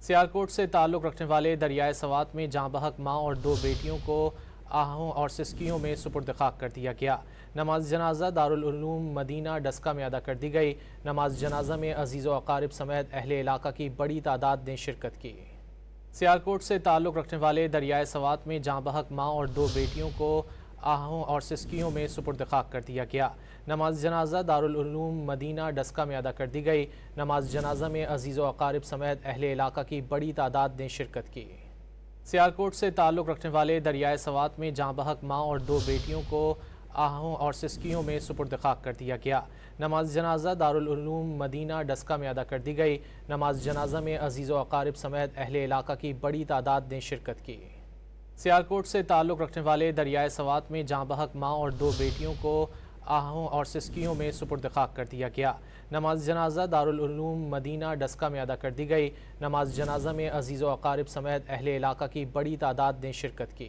سیالکوٹ سے تعلق رکھنے والے دریائے سوات میں جاں بحق ماں اور دو بیٹیوں کو آہوں اور سسکیوں میں سپرد خاک کر دیا گیا۔ نماز جنازہ دارالعلوم مدینہ ڈسکہ میں ادا کر دی گئی۔ نماز جنازہ میں عزیز و اقارب سمیت اہل علاقہ کی بڑی تعداد نے شرکت کی۔ سیالکوٹ سے تعلق رکھنے والے دریائے سوات میں جاں بحق ماں اور دو بیٹیوں کو آہوں اور سسکیوں میں سپرد خاک کر دیا گیا۔ نماز جنازہ دارالعلوم مدینہ ڈسکہ میں ادا کر دی گئی۔ نماز جنازہ میں عزیز و اقارب سمیت اہل علاقہ کی بڑی تعداد نے شرکت کی۔ سیالکوٹ سے تعلق رکھنے والے دریائے سوات میں جاں بحق ماں اور دو بیٹیوں کو آہوں اور سسکیوں میں سپرد خاک کر دیا گیا۔ نماز جنازہ دارالعلوم مدینہ ڈسکہ میں ادا کر دی گئی۔ نماز جنازہ میں عزیز و اقارب سمیت اہل علاقہ کی بڑی تعداد نے شرکت کی۔ سیالکوٹ سے تعلق رکھنے والے دریائے سوات میں جاں بحق ماں اور دو بیٹیوں کو آہوں اور سسکیوں میں سپرد خاک کر دیا گیا۔ نماز جنازہ دارالعلوم مدینہ ڈسکہ میں ادا کر دی گئی۔ نماز جنازہ میں عزیز و اقارب سمیت اہل علاقہ کی بڑی تعداد نے شرکت کی۔